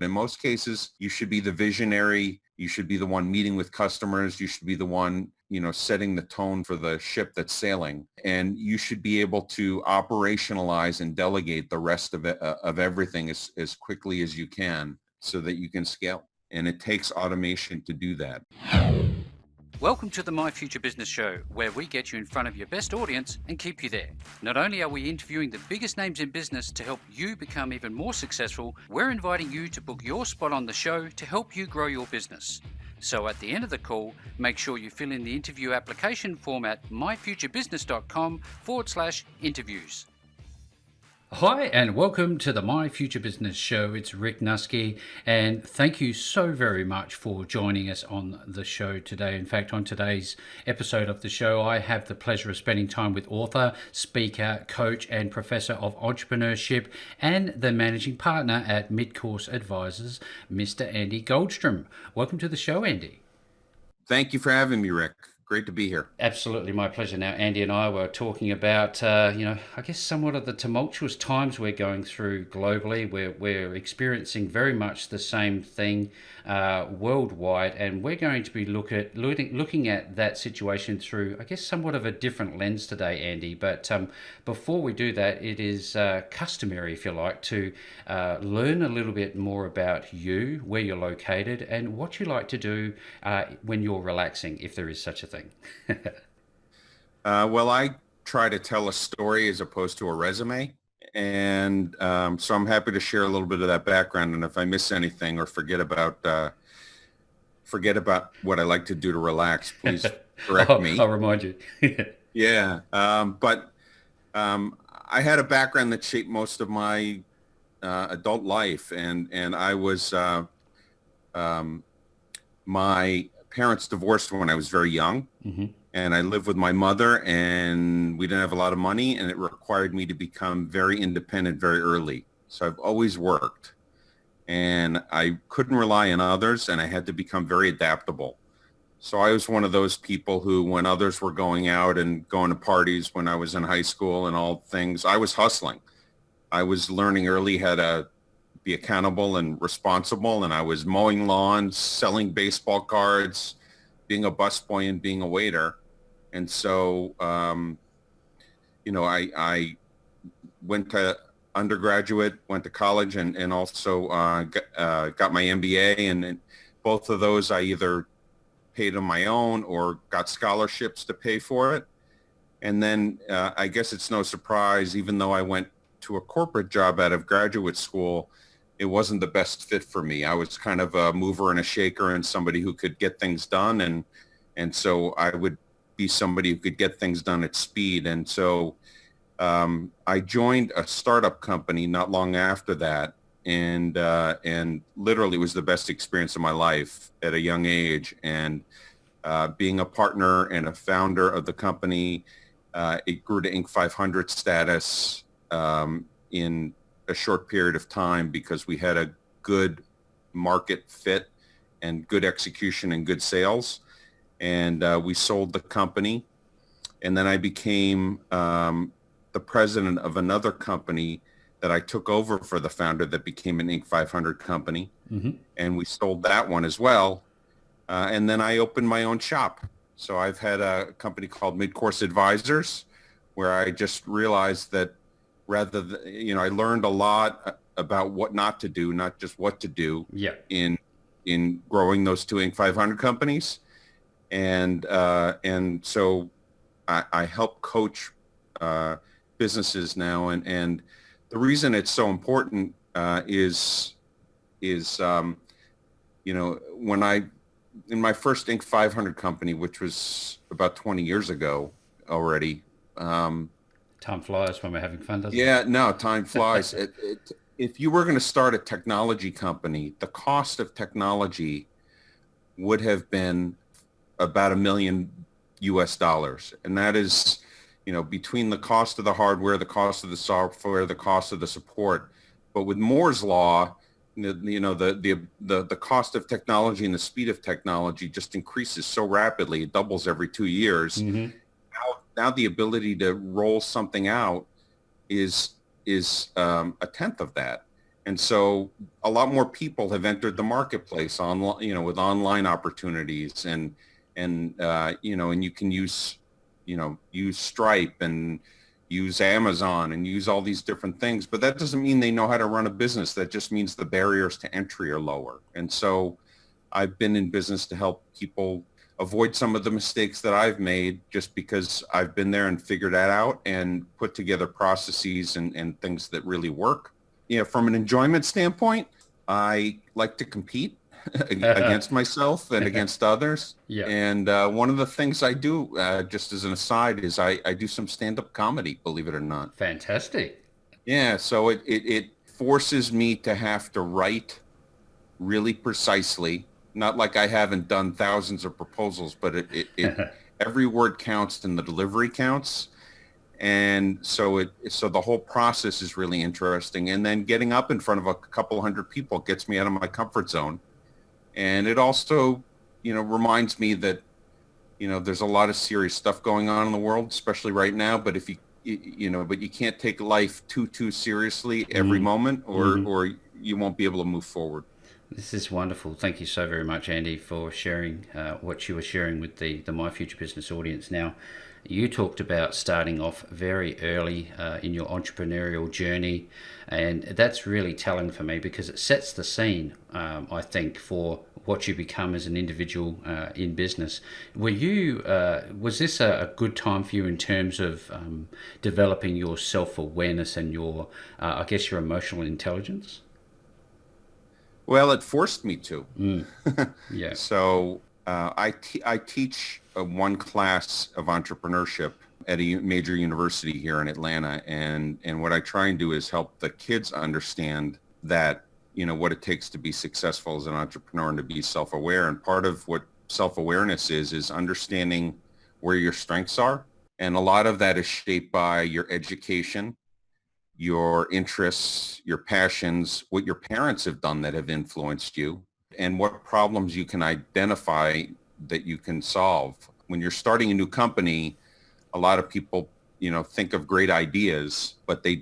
in most cases, you should be the visionary. You should be the one meeting with customers. You should be the one, setting the tone for the ship that's sailing. And you should be able to operationalize and delegate the rest of it, of everything as quickly as you can so that you can scale. And it takes automation to do that. Welcome to the My Future Business Show, where we get you in front of your best audience and keep you there. Not only are we interviewing the biggest names in business to help you become even more successful, we're inviting you to book your spot on the show to help you grow your business. So at the end of the call, make sure you fill in the interview application form at myfuturebusiness.com/interviews. Hi and welcome to the My Future Business Show. It's Rick Nuske, and thank you so very much for joining us on the show today. In fact, on today's episode of the show, I have the pleasure of spending time with author, speaker, coach, and professor of entrepreneurship and the managing partner at Midcourse Advisors, Mr. Andy Goldstrom. Welcome to the show, Andy. Thank you for having me, Rick. Great to be here. Absolutely, my pleasure. Now, Andy and I were talking about, I guess somewhat of the tumultuous times we're going through globally. We're experiencing very much the same thing worldwide, and we're going to be looking at that situation through, I guess, somewhat of a different lens today, Andy. But before we do that, it is customary, if you like, to learn a little bit more about you, where you're located, and what you like to do when you're relaxing, if there is such a thing. Well, I try to tell a story as opposed to a resume. And so I'm happy to share a little bit of that background. And if I miss anything or forget about what I like to do to relax, please correct me. I'll remind you. Yeah. But I had a background that shaped most of my adult life. And I was, my parents divorced when I was very young. Mm-hmm. And I lived with my mother, and we didn't have a lot of money, and it required me to become very independent very early. So I've always worked, and I couldn't rely on others, and I had to become very adaptable. So I was one of those people who, when others were going out and going to parties when I was in high school and all things, I was hustling. I was learning early how to be accountable and responsible, and I was mowing lawns, selling baseball cards, being a busboy, and being a waiter. And so, I went to undergraduate, went to college, and also got my MBA. And both of those, I either paid on my own or got scholarships to pay for it. And then I guess it's no surprise, even though I went to a corporate job out of graduate school, it wasn't the best fit for me. I was kind of a mover and a shaker and somebody who could get things done. And so I would be somebody who could get things done at speed. And so I joined a startup company not long after that. And literally it was the best experience of my life at a young age. And being a partner and a founder of the company, it grew to Inc. 500 status in a short period of time because we had a good market fit and good execution and good sales. And we sold the company. And then I became the president of another company that I took over for the founder that became an Inc. 500 company. Mm-hmm. And we sold that one as well. And then I opened my own shop. So I've had a company called Midcourse Advisors, where I just realized that I learned a lot about what not to do, not just what to do. Yeah. in growing those two Inc. 500 companies. And so I help coach businesses now. And the reason it's so important is when in my first Inc. 500 company, which was about 20 years ago already. Time flies when we're having fun, doesn't it? Yeah, no, time flies. If you were going to start a technology company, the cost of technology would have been about $1 million US. And that is, between the cost of the hardware, the cost of the software, the cost of the support. But with Moore's law, the cost of technology and the speed of technology just increases so rapidly. It doubles every 2 years. Mm-hmm. Now the ability to roll something out is a tenth of that. And so a lot more people have entered the marketplace online, with online opportunities and you can use Stripe and use Amazon and use all these different things, but that doesn't mean they know how to run a business. That just means the barriers to entry are lower. And so I've been in business to help people avoid some of the mistakes that I've made, just because I've been there and figured that out and put together processes and things that really work. From an enjoyment standpoint, I like to compete against myself and against others. Yeah. And one of the things I do, just as an aside, is I do some stand-up comedy, believe it or not. Fantastic. Yeah, so it forces me to have to write really precisely. Not like I haven't done thousands of proposals, but it every word counts and the delivery counts. And so the whole process is really interesting. And then getting up in front of a couple hundred people gets me out of my comfort zone. And it also, reminds me that, there's a lot of serious stuff going on in the world, especially right now. But if but you can't take life too seriously every moment, or you won't be able to move forward. This is wonderful. Thank you so very much, Andy, for sharing what you were sharing with the My Future Business audience. Now, you talked about starting off very early in your entrepreneurial journey, and that's really telling for me because it sets the scene, I think, for what you become as an individual in business. Was this a good time for you in terms of developing your self-awareness and your, I guess, your emotional intelligence? Well, it forced me to. Yeah. So I teach one class of entrepreneurship at a major university here in Atlanta, and what I try and do is help the kids understand that what it takes to be successful as an entrepreneur and to be self-aware. And part of what self-awareness is understanding where your strengths are, and a lot of that is shaped by your education, your interests, your passions, what your parents have done that have influenced you, and what problems you can identify that you can solve. When you're starting a new company, a lot of people, think of great ideas, but they're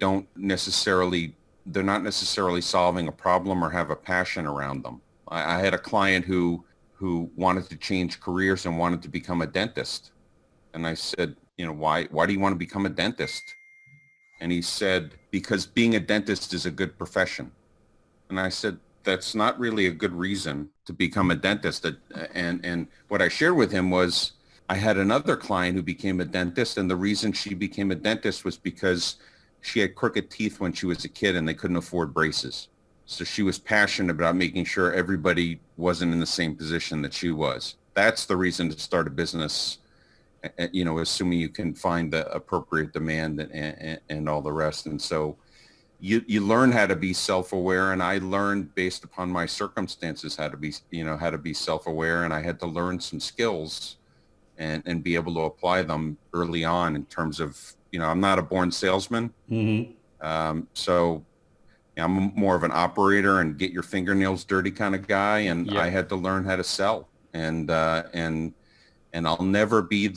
not necessarily solving a problem or have a passion around them. I had a client who wanted to change careers and wanted to become a dentist. And I said, why do you want to become a dentist? And he said, because being a dentist is a good profession. And I said, that's not really a good reason to become a dentist. And what I shared with him was, I had another client who became a dentist, and the reason she became a dentist was because she had crooked teeth when she was a kid and they couldn't afford braces. So she was passionate about making sure everybody wasn't in the same position that she was. That's the reason to start a business, assuming you can find the appropriate demand and all the rest. And so you learn how to be self-aware, and I learned based upon my circumstances how to be self-aware, and I had to learn some skills and be able to apply them early on in terms of, I'm not a born salesman. So I'm more of an operator and get your fingernails dirty kind of guy. And I had to learn how to sell, and I'll never be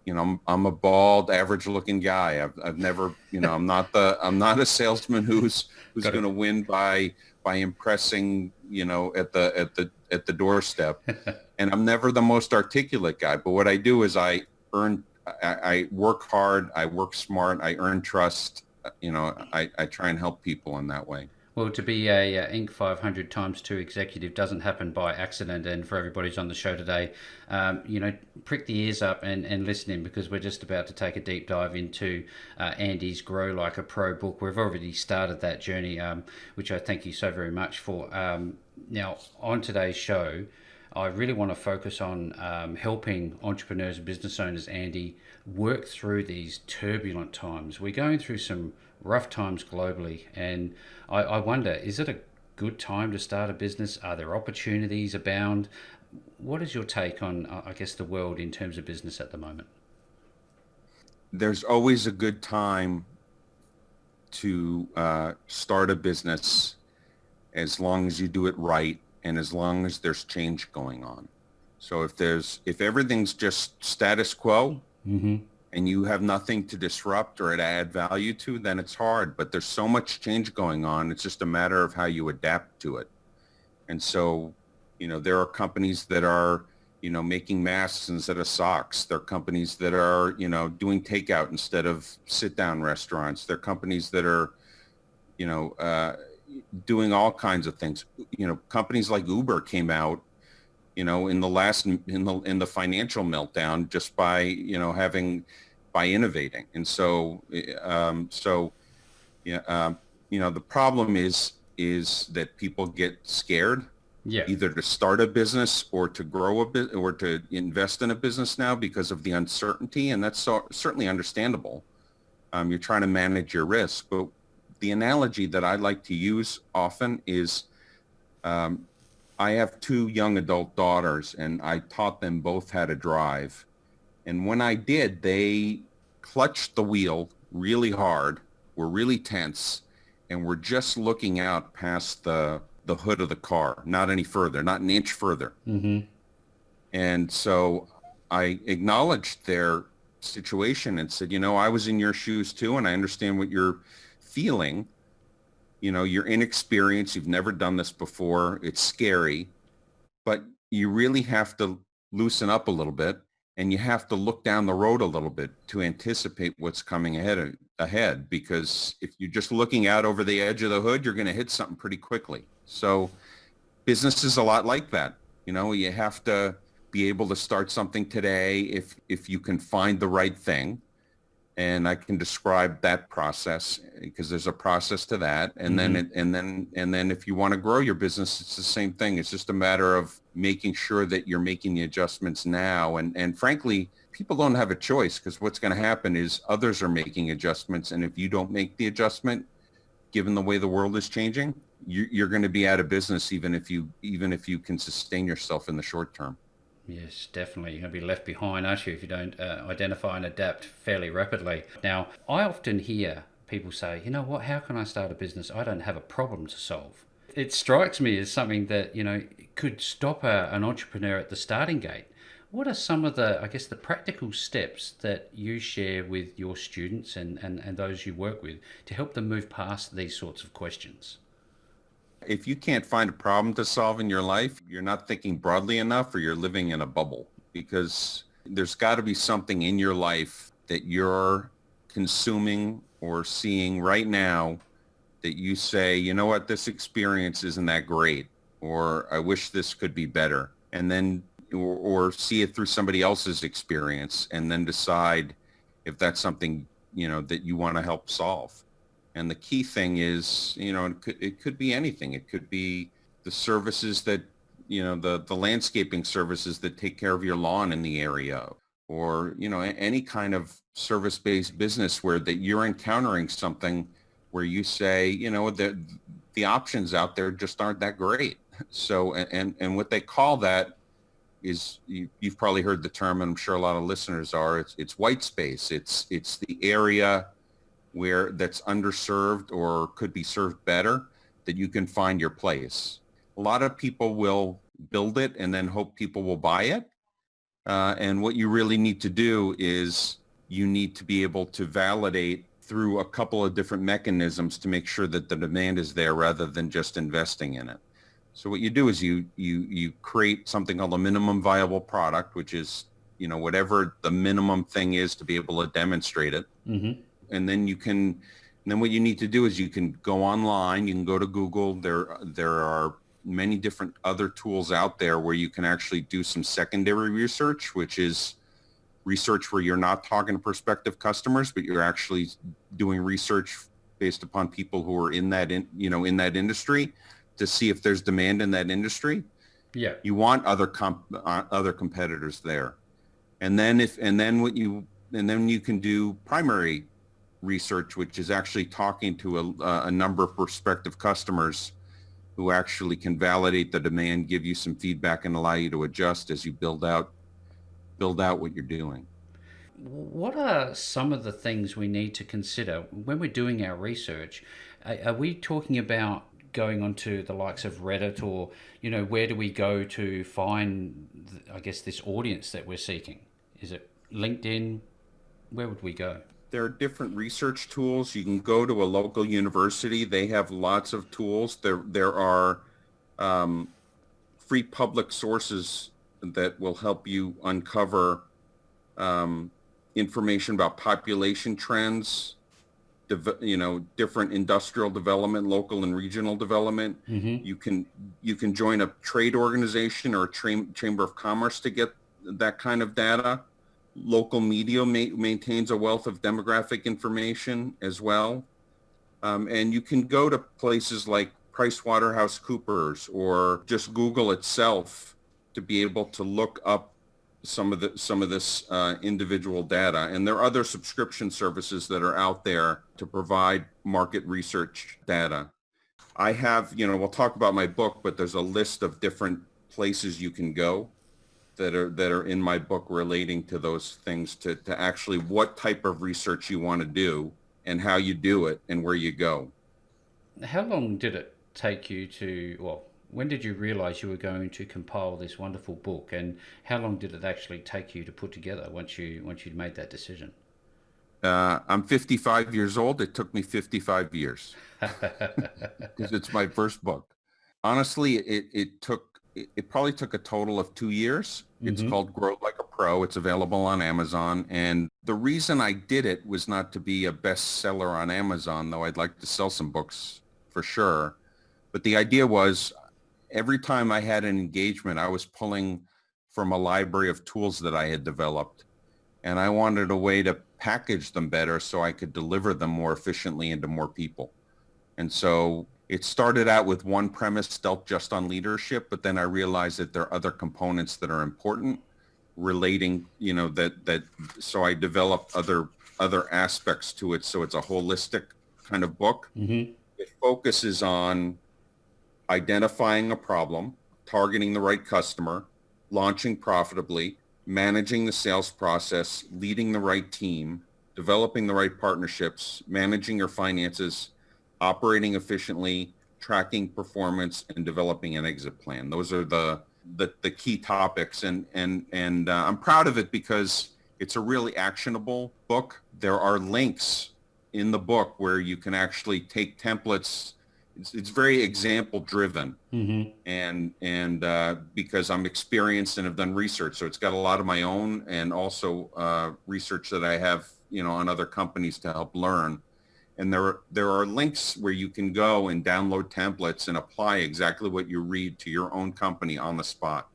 I'm a bald, average looking guy. I've never, I'm not a salesman who's going to win by impressing, at the doorstep. And I'm never the most articulate guy, but what I do is I work hard, I work smart, I earn trust. I try and help people in that way. Well, to be a Inc. 500 times 2 executive doesn't happen by accident. And for everybody who's on the show today, prick the ears up and listen in, because we're just about to take a deep dive into Andy's Grow Like a Pro book. We've already started that journey, which I thank you so very much for. Now, on today's show, I really want to focus on helping entrepreneurs and business owners, Andy, work through these turbulent times. We're going through some rough times globally, and I wonder, is it a good time to start a business? Are there opportunities abound? What is your take on, I guess, the world in terms of business at the moment? There's always a good time to start a business, as long as you do it right and as long as there's change going on. So if everything's just status quo, and you have nothing to disrupt or to add value to, then it's hard. But there's so much change going on. It's just a matter of how you adapt to it. And so, there are companies that are, making masks instead of socks. There are companies that are, doing takeout instead of sit-down restaurants. There are companies that are, doing all kinds of things. Companies like Uber came out, in the financial meltdown just by, by innovating. And so, the problem is that people get scared, either to start a business or to grow a bit or to invest in a business now because of the uncertainty. And that's certainly understandable. You're trying to manage your risk. But the analogy that I like to use often is, I have 2 young adult daughters, and I taught them both how to drive. And when I did, they clutched the wheel really hard, were really tense, and were just looking out past the hood of the car, not any further, not an inch further. Mm-hmm. And so I acknowledged their situation and said, I was in your shoes too, and I understand what you're feeling. You're inexperienced, you've never done this before, it's scary, but you really have to loosen up a little bit, and you have to look down the road a little bit to anticipate what's coming ahead, because if you're just looking out over the edge of the hood, you're going to hit something pretty quickly. So business is a lot like that. You have to be able to start something today if you can find the right thing. And I can describe that process because there's a process to that. And then if you want to grow your business, it's the same thing. It's just a matter of making sure that you're making the adjustments now. And frankly, people don't have a choice, because what's going to happen is others are making adjustments. And if you don't make the adjustment, given the way the world is changing, you're going to be out of business, even if you can sustain yourself in the short term. Yes, definitely. You're going to be left behind, aren't you, if you don't identify and adapt fairly rapidly. Now, I often hear people say, what, how can I start a business? I don't have a problem to solve. It strikes me as something that, could stop an entrepreneur at the starting gate. What are some of the practical steps that you share with your students and those you work with to help them move past these sorts of questions? If you can't find a problem to solve in your life, you're not thinking broadly enough, or you're living in a bubble, because there's got to be something in your life that you're consuming or seeing right now that you say, what, this experience isn't that great, or I wish this could be better. And then, or see it through somebody else's experience, and then decide if that's something, that you want to help solve. And the key thing is, it could be anything. It could be the services that, the landscaping services that take care of your lawn in the area, or, any kind of service-based business where that you're encountering something where you say, the options out there just aren't that great. So, and what they call that is, you've probably heard the term, and I'm sure a lot of listeners are, it's white space. It's the area where that's underserved or could be served better, that you can find your place. A lot of people will build it and then hope people will buy it. And what you really need to do is you need to be able to validate through a couple of different mechanisms to make sure that the demand is there, rather than just investing in it. So what you do is you create something called a minimum viable product, which is, whatever the minimum thing is to be able to demonstrate it. Mm-hmm. And then what you need to do is you can go online, you can go to Google. There are many different other tools out there where you can actually do some secondary research, which is research where you're not talking to prospective customers, but you're actually doing research based upon people who are in that industry, to see if there's demand in that industry. Yeah. You want other competitors there. And then you can do primary research, which is actually talking to a number of prospective customers who actually can validate the demand, give you some feedback, and allow you to adjust as you build out what you're doing. What are some of the things we need to consider when we're doing our research? Are we talking about going onto the likes of Reddit, or, where do we go to find, this audience that we're seeking? Is it LinkedIn? Where would we go? There are different research tools. You can go to a local university. They have lots of tools. There are um, free public sources that will help you uncover um, information about population trends, different industrial development, local and regional development. Mm-hmm. You can join a trade organization or a chamber of commerce to get that kind of data. Local media maintains a wealth of demographic information as well. And you can go to places like PricewaterhouseCoopers or just Google itself to be able to look up some of this individual data. And there are other subscription services that are out there to provide market research data. I have, we'll talk about my book, but there's a list of different places you can go that are in my book relating to those things, to actually what type of research you want to do and how you do it and where you go. How long did it take you to, well, when did you realize you were going to compile this wonderful book, and how long did it actually take you to put together once you'd made that decision? I'm 55 years old. It took me 55 years because it's my first book. Honestly, it probably took a total of 2 years. It's Mm-hmm. called Grow Like a Pro. It's available on Amazon. And the reason I did it was not to be a bestseller on Amazon, though I'd like to sell some books for sure. But the idea was every time I had an engagement, I was pulling from a library of tools that I had developed. And I wanted a way to package them better so I could deliver them more efficiently into more people. And so it started out with one premise dealt just on leadership, but then I realized that there are other components that are important relating, so I developed other aspects to it. So it's a holistic kind of book. Mm-hmm. It focuses on identifying a problem, targeting the right customer, launching profitably, managing the sales process, leading the right team, developing the right partnerships, managing your finances, operating efficiently, tracking performance, and developing an exit plan. Those are the key topics, and I'm proud of it because it's a really actionable book. There are links in the book where you can actually take templates. It's very example driven, Mm-hmm. and because I'm experienced and have done research, so it's got a lot of my own and also research that I have, on other companies to help learn. And there are links where you can go and download templates and apply exactly what you read to your own company on the spot.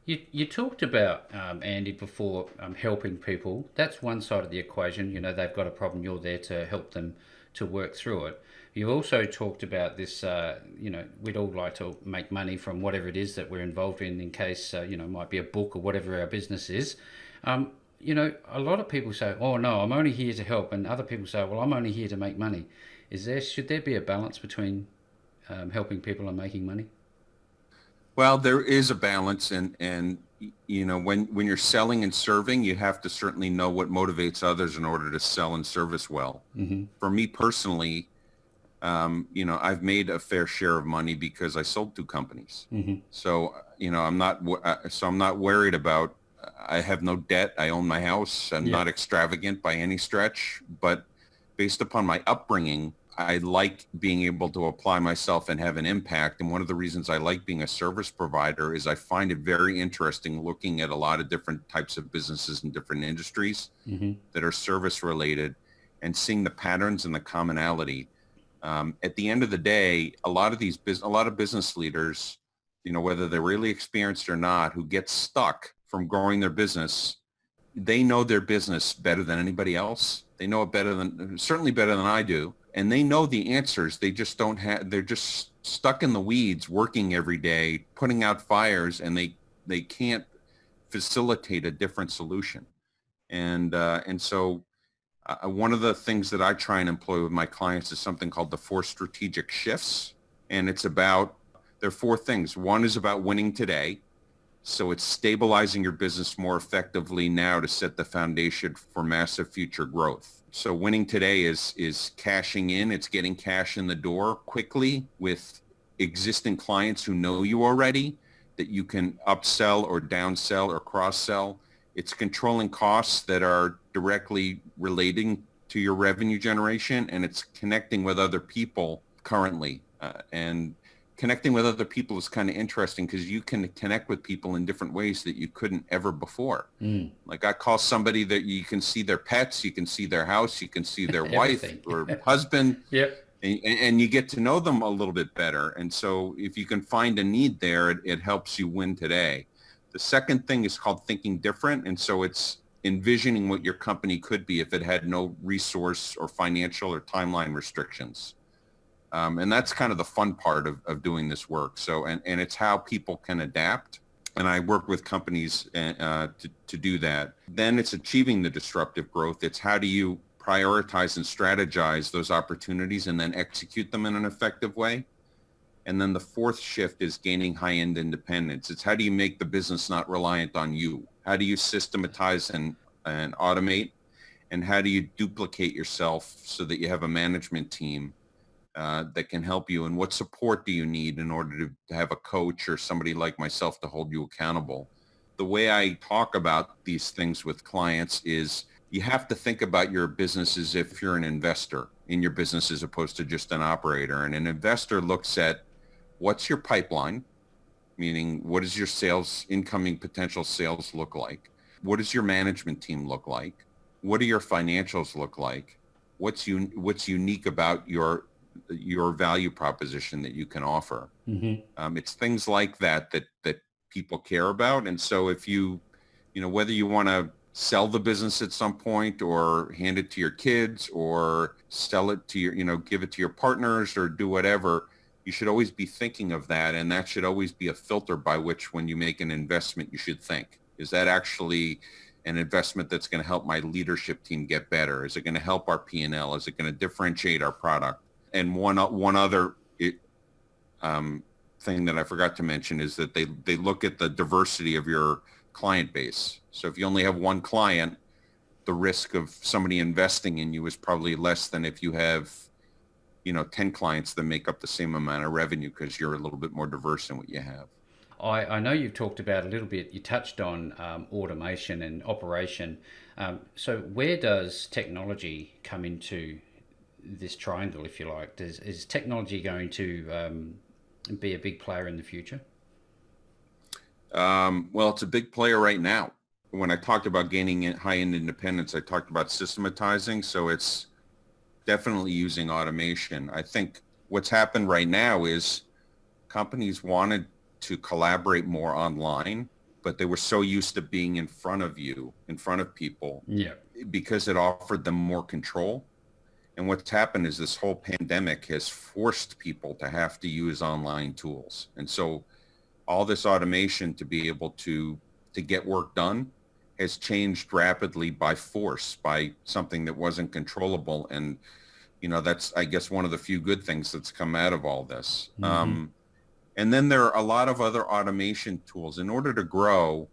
You talked about, Andy, before, helping people. That's one side of the equation. They've got a problem. You're there to help them to work through it. You also talked about this, we'd all like to make money from whatever it is that we're involved in case, it might be a book or whatever our business is. A lot of people say, oh, no, I'm only here to help. And other people say, well, I'm only here to make money. Should there be a balance between helping people and making money? Well, there is a balance, and when you're selling and serving, you have to certainly know what motivates others in order to sell and service well. Mm-hmm. For me personally, I've made a fair share of money because I sold two companies. Mm-hmm. So, I'm not worried about. I have no debt. I own my house. I'm Yeah. not extravagant by any stretch, but based upon my upbringing, I like being able to apply myself and have an impact. And one of the reasons I like being a service provider is I find it very interesting looking at a lot of different types of businesses in different industries Mm-hmm. that are service related and seeing the patterns and the commonality. At the end of the day, a lot of business leaders, whether they're really experienced or not, who get stuck from growing their business, they know their business better than anybody else. They know it certainly better than I do. And they know the answers. They just don't have, they're just stuck in the weeds working every day, putting out fires, and they can't facilitate a different solution. And so one of the things that I try and employ with my clients is something called the 4 strategic shifts. And there are 4 things. One is about winning today. So it's stabilizing your business more effectively now to set the foundation for massive future growth. So winning today is cashing in. It's getting cash in the door quickly with existing clients who know you already, that you can upsell or downsell or cross-sell. It's controlling costs that are directly relating to your revenue generation, and it's connecting with other people currently. And connecting with other people is kind of interesting because you can connect with people in different ways that you couldn't ever before. Like I call somebody that you can see their pets, you can see their house, you can see their wife or husband. Yep. And you get to know them a little bit better. And so if you can find a need there, it helps you win today. The second thing is called thinking different. And so it's envisioning what your company could be if it had no resource or financial or timeline restrictions. And that's kind of the fun part of doing this work. So, and it's how people can adapt. And I work with companies to do that. Then it's achieving the disruptive growth. It's how do you prioritize and strategize those opportunities and then execute them in an effective way. And then the fourth shift is gaining high-end independence. It's how do you make the business not reliant on you? How do you systematize and automate? And how do you duplicate yourself so that you have a management team that can help you? And what support do you need in order to have a coach or somebody like myself to hold you accountable? The way I talk about these things with clients is you have to think about your business as if you're an investor in your business as opposed to just an operator. And an investor looks at what's your pipeline, meaning what does your sales, incoming potential sales look like? What does your management team look like? What do your financials look like? What's unique about your value proposition that you can offer? It's things like that people care about. And so if whether you want to sell the business at some point or hand it to your kids or sell it to give it to your partners or do whatever, you should always be thinking of that. And that should always be a filter by which when you make an investment, you should think, is that actually an investment that's going to help my leadership team get better? Is it going to help our P&L? Is it going to differentiate our product? And one other thing that I forgot to mention is that they look at the diversity of your client base. So if you only have one client, the risk of somebody investing in you is probably less than if you have 10 clients that make up the same amount of revenue because you're a little bit more diverse in what you have. I know you've talked about a little bit, you touched on automation and operation. So where does technology come into this triangle, if you like? Is technology going to be a big player in the future? Well, it's a big player right now. When I talked about gaining high-end independence, I talked about systematizing. So it's definitely using automation. I think what's happened right now is companies wanted to collaborate more online, but they were so used to being in front of people, because it offered them more control. And what's happened is this whole pandemic has forced people to have to use online tools. And so all this automation to be able to get work done has changed rapidly by force, by something that wasn't controllable. And, that's, I guess, one of the few good things that's come out of all this. And then there are a lot of other automation tools. In order to grow,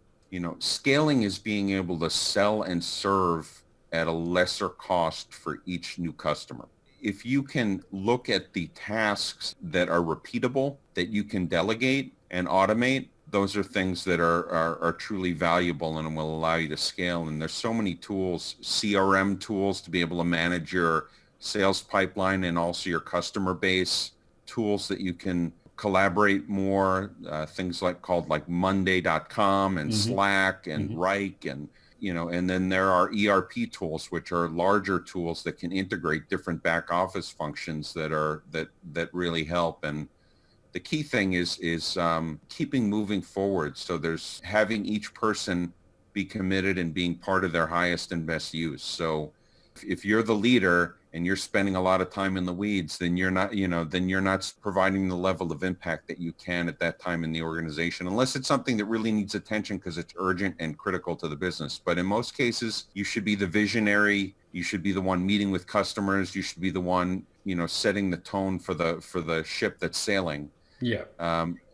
scaling is being able to sell and serve at a lesser cost for each new customer. If you can look at the tasks that are repeatable, that you can delegate and automate, those are things that are truly valuable and will allow you to scale. And there's so many tools, CRM tools to be able to manage your sales pipeline and also your customer base, tools that you can collaborate more, things called Monday.com and Slack and Rike and then there are ERP tools, which are larger tools that can integrate different back office functions that really help. And the key thing is keeping moving forward. So there's having each person be committed and being part of their highest and best use. So if you're the leader and you're spending a lot of time in the weeds, then you're not providing the level of impact that you can at that time in the organization, unless it's something that really needs attention because it's urgent and critical to the business. But in most cases, you should be the visionary. You should be the one meeting with customers. You should be the one, setting the tone for the ship that's sailing. Yeah.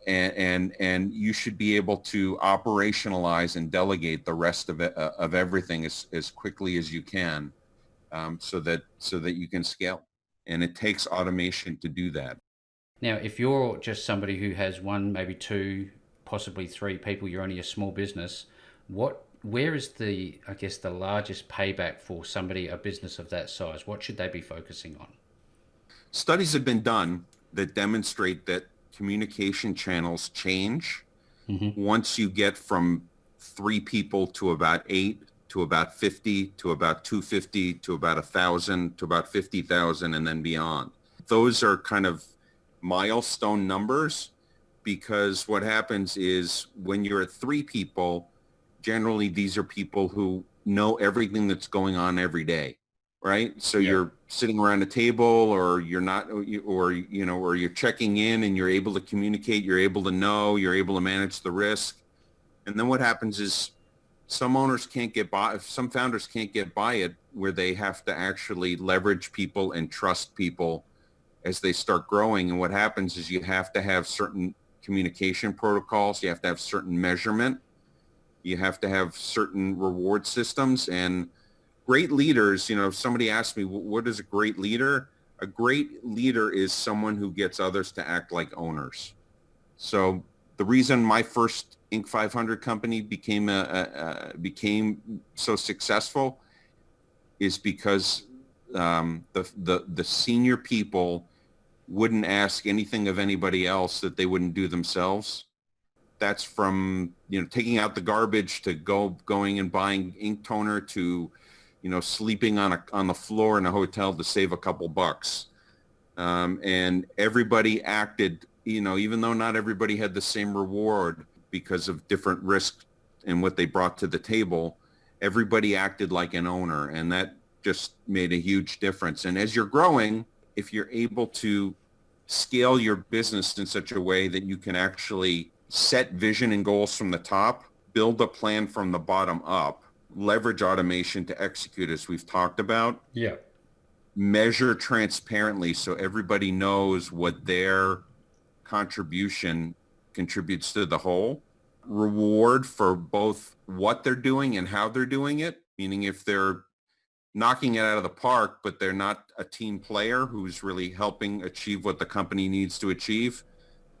And you should be able to operationalize and delegate the rest of everything as quickly as you can. So that you can scale. And it takes automation to do that. Now, if you're just somebody who has one, maybe two, possibly three people, you're only a small business, what Where is the, I guess, the largest payback for somebody, a business of that size? What should they be focusing on? Studies have been done that demonstrate that communication channels change Hmm. once you get from 3 people to about 8 to about 50 to about 250 to about 1,000 to about 50,000 and then beyond. Those are kind of milestone numbers because what happens is when you're at 3 people, generally these are people who know everything that's going on every day, right? So Yeah. you're sitting around a table or you're not, or, or you're checking in and you're able to communicate, you're able to know, you're able to manage the risk. And then what happens is some owners can't get by, some founders can't get by it where they have to actually leverage people and trust people as they start growing. And what happens is you have to have certain communication protocols, you have to have certain measurement, you have to have certain reward systems. And great leaders, if somebody asked me, what is a great leader? A great leader is someone who gets others to act like owners. So the reason my first Inc. 500 company became so successful is because the senior people wouldn't ask anything of anybody else that they wouldn't do themselves. That's from taking out the garbage to going and buying ink toner to sleeping on the floor in a hotel to save a couple bucks. And everybody acted, even though not everybody had the same reward because of different risks and what they brought to the table, everybody acted like an owner, and that just made a huge difference. And as you're growing, if you're able to scale your business in such a way that you can actually set vision and goals from the top, build a plan from the bottom up, leverage automation to execute as we've talked about, Yeah. measure transparently so everybody knows what their contribution contributes to the whole, reward for both what they're doing and how they're doing it, meaning if they're knocking it out of the park, but they're not a team player who's really helping achieve what the company needs to achieve,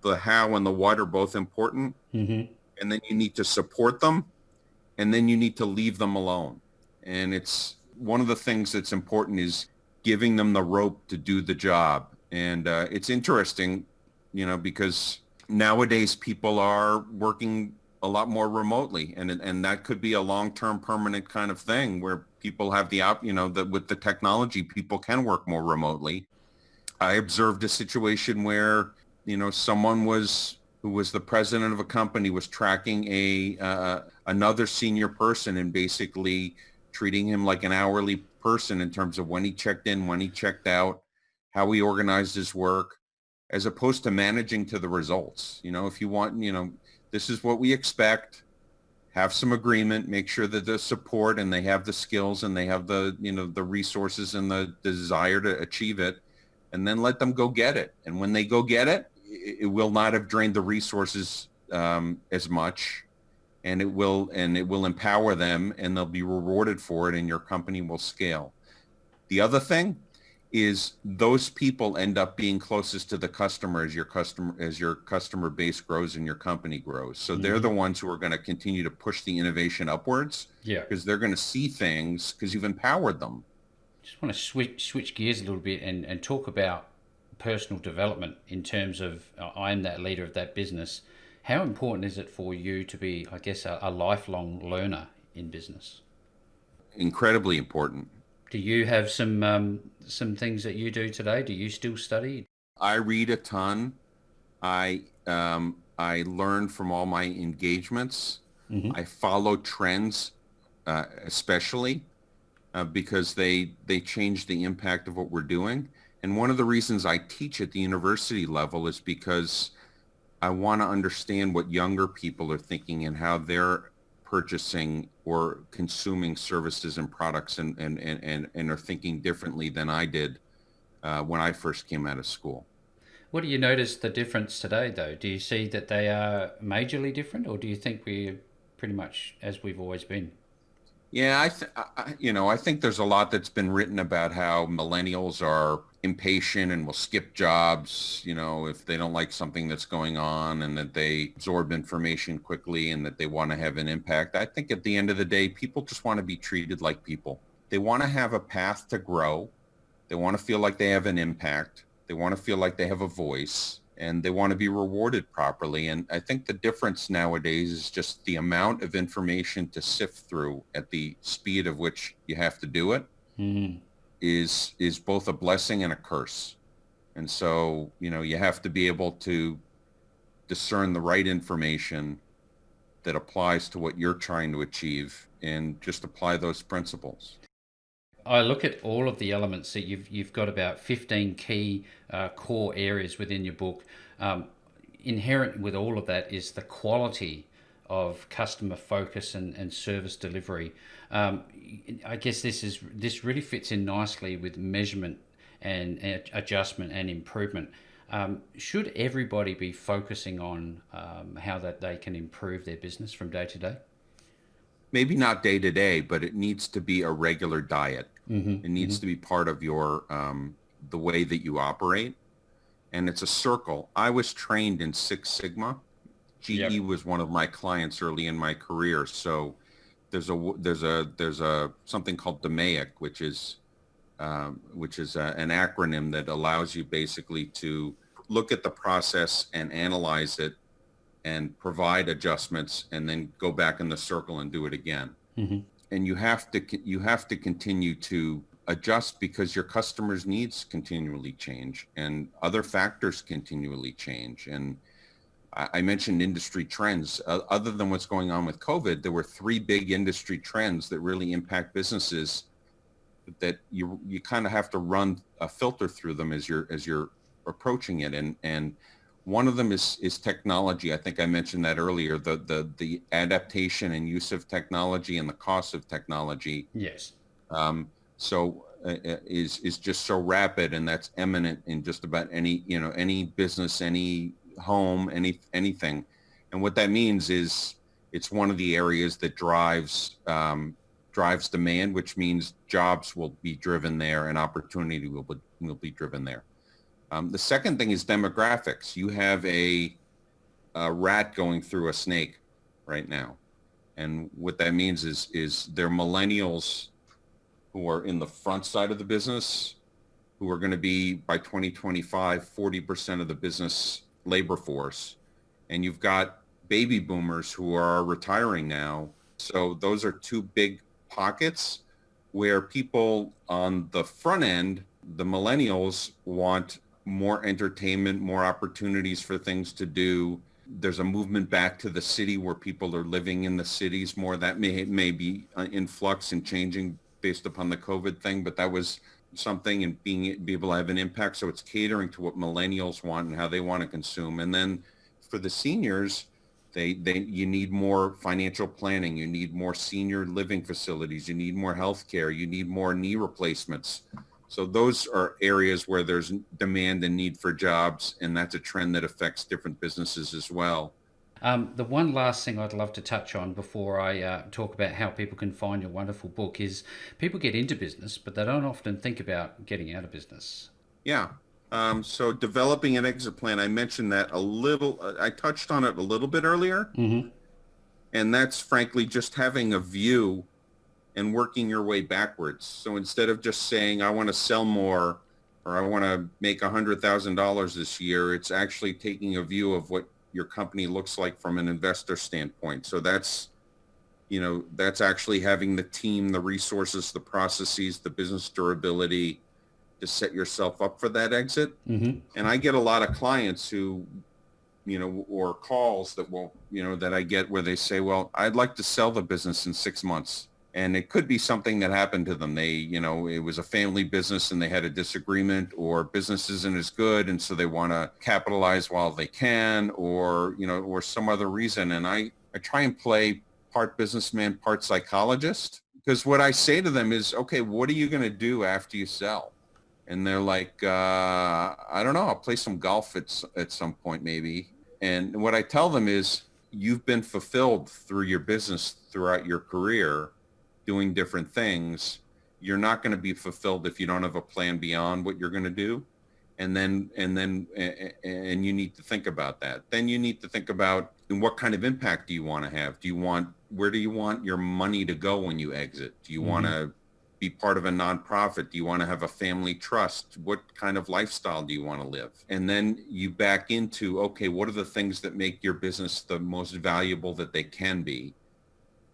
the how and the what are both important. Hmm. And then you need to support them, and then you need to leave them alone. And it's one of the things that's important is giving them the rope to do the job. And it's interesting, because nowadays people are working a lot more remotely, and that could be a long-term permanent kind of thing where people have that with the technology, people can work more remotely. I observed a situation where, someone who was the president of a company was tracking another senior person and basically treating him like an hourly person in terms of when he checked in, when he checked out, how he organized his work, as opposed to managing to the results. If you want, this is what we expect, have some agreement, make sure that the support and they have the skills and they have the, the resources and the desire to achieve it, and then let them go get it. And when they go get it, it will not have drained the resources as much, and it will empower them, and they'll be rewarded for it, and your company will scale. The other thing is those people end up being closest to the customer as your customer base grows and your company grows. So they're the ones who are going to continue to push the innovation upwards. Yeah. Because they're going to see things because you've empowered them. Just want to switch gears a little bit and talk about personal development in terms of I'm that leader of that business. How important is it for you to be, I guess, a lifelong learner in business? Incredibly important. Do you have some things that you do today? Do you still study? I read a ton. I learn from all my engagements. Mm-hmm. I follow trends, especially because they change the impact of what we're doing. And one of the reasons I teach at the university level is because I want to understand what younger people are thinking and how they're purchasing or consuming services and products and are thinking differently than I did when I first came out of school. What do you notice the difference today, though? Do you see that they are majorly different, or do you think we're pretty much as we've always been? Yeah, I think there's a lot that's been written about how millennials are impatient and will skip jobs, if they don't like something that's going on, and that they absorb information quickly and that they want to have an impact. I think at the end of the day, people just want to be treated like people. They want to have a path to grow. They want to feel like they have an impact. They want to feel like they have a voice, and they want to be rewarded properly. And I think the difference nowadays is just the amount of information to sift through at the speed of which you have to do it. Is both a blessing and a curse. And so, you have to be able to discern the right information that applies to what you're trying to achieve and just apply those principles. I look at all of the elements that you've got about 15 key core areas within your book. Inherent with all of that is the quality of customer focus and service delivery. I guess this really fits in nicely with measurement and adjustment and improvement. Should everybody be focusing on how that they can improve their business from day to day? Maybe not day to day, but it needs to be a regular diet. It needs to be part of your the way that you operate, and it's a circle. I was trained in Six Sigma. GE was one of my clients early in my career. So there's a something called DMAIC, which is an acronym that allows you basically to look at the process and analyze it and provide adjustments, and then go back in the circle and do it again. And you have to continue to adjust, because your customers' needs continually change and other factors continually change. And I mentioned industry trends. Other than what's going on with COVID, there were 3 big industry trends that really impact businesses that you kind of have to run a filter through them as you're approaching it. And one of them is technology. I think I mentioned that earlier, the adaptation and use of technology and the cost of technology. Yes. Is just so rapid, and that's eminent in just about any business, any home, anything. And what that means is it's one of the areas that drives demand, which means jobs will be driven there and opportunity will be driven there. The second thing is demographics. You have a rat going through a snake right now. And what that means is they're millennials who are in the front side of the business, who are going to be, by 2025, 40% of the business labor force. And you've got baby boomers who are retiring now. So those are 2 big pockets where people on the front end, the millennials, want more entertainment, more opportunities for things to do. There's a movement back to the city where people are living in the cities more. That may be in flux and changing based upon the COVID thing, but that was something, and be able to have an impact. So it's catering to what millennials want and how they want to consume. And then for the seniors, you need more financial planning. You need more senior living facilities. You need more healthcare. You need more knee replacements. So those are areas where there's demand and need for jobs, and that's a trend that affects different businesses as well. The one last thing I'd love to touch on before I talk about how people can find your wonderful book is people get into business, but they don't often think about getting out of business. Yeah. So developing an exit plan, I mentioned that a little, I touched on it a little bit earlier. And that's frankly just having a view and working your way backwards. So instead of just saying, I want to sell more, or I want to make $100,000 this year, it's actually taking a view of what your company looks like from an investor standpoint. So that's actually having the team, the resources, the processes, the business durability to set yourself up for that exit. And I get a lot of clients who, or calls that I get where they say, well, I'd like to sell the business in 6 months. And it could be something that happened to them. They, it was a family business and they had a disagreement, or business isn't as good, and so they want to capitalize while they can, or some other reason. And I try and play part businessman, part psychologist, because what I say to them is, okay, what are you going to do after you sell? And they're like, I don't know, I'll play some golf at some point maybe. And what I tell them is, you've been fulfilled through your business throughout your career, doing different things. you're not going to be fulfilled if you don't have a plan beyond what you're going to do. And you need to think about that. Then you need to think about what kind of impact do you want to have? Where do you want your money to go when you exit? Do you want to be part of a nonprofit? Do you want to have a family trust? What kind of lifestyle do you want to live? And then you back into, okay, what are the things that make your business the most valuable that they can be?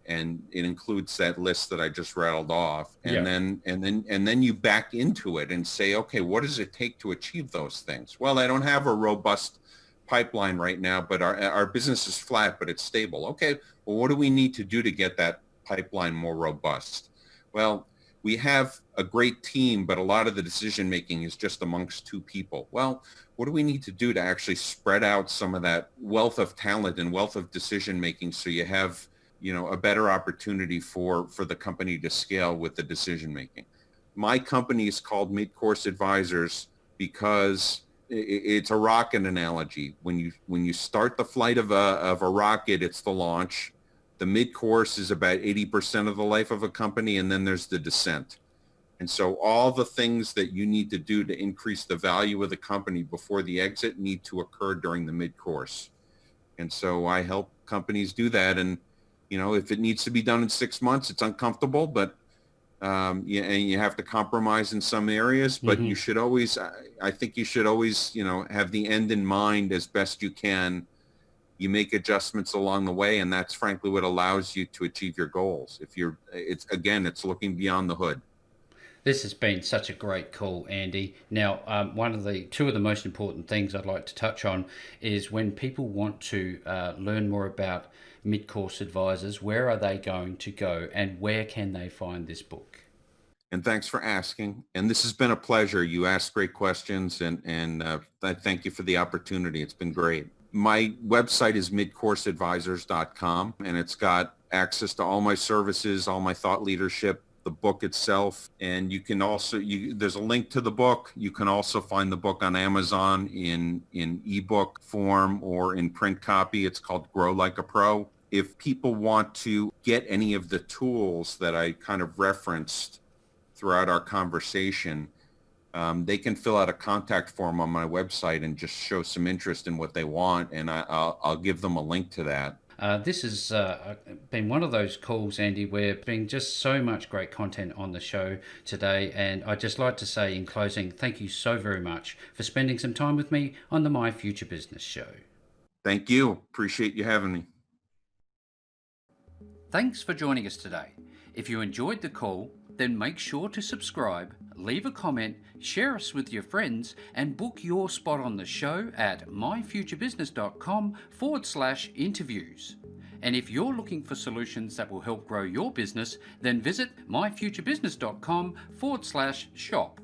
And it includes that list that I just rattled off. And then you back into it and say, okay, what does it take to achieve those things? Well, I don't have a robust pipeline right now, but our business is flat, but it's stable. Okay, well, what do we need to do to get that pipeline more robust? Well, we have a great team, but a lot of the decision making is just amongst two people. Well, what do we need to do to actually spread out some of that wealth of talent and wealth of decision making so you have a better opportunity for the company to scale with the decision making? My company is called Midcourse Advisors because it's a rocket analogy. When you start the flight of a rocket, it's the launch. The mid-course is about 80% of the life of a company, and then there's the descent. And so all the things that you need to do to increase the value of the company before the exit need to occur during the mid-course. And so I help companies do that. And if it needs to be done in 6 months, it's uncomfortable, but and you have to compromise in some areas, but you should always, I think you should always, have the end in mind as best you can. You make adjustments along the way, and that's frankly what allows you to achieve your goals. It's looking beyond the hood. This has been such a great call, Andy. Now, two of the most important things I'd like to touch on is when people want to learn more about Midcourse Advisors, where are they going to go and where can they find this book? And thanks for asking. And this has been a pleasure. You asked great questions, and I thank you for the opportunity. It's been great. My website is midcourseadvisors.com, and it's got access to all my services, all my thought leadership, the book itself. And you can also, there's a link to the book. You can also find the book on Amazon in ebook form or in print copy. It's called Grow Like a Pro. If people want to get any of the tools that I kind of referenced throughout our conversation, they can fill out a contact form on my website and just show some interest in what they want, and I'll give them a link to that. This has been one of those calls, Andy, where there's been just so much great content on the show today, and I'd just like to say in closing, thank you so very much for spending some time with me on the My Future Business show. Thank you. Appreciate you having me. Thanks for joining us today. If you enjoyed the call, then make sure to subscribe, leave a comment, share us with your friends, and book your spot on the show at myfuturebusiness.com/interviews. And if you're looking for solutions that will help grow your business, then visit myfuturebusiness.com/shop.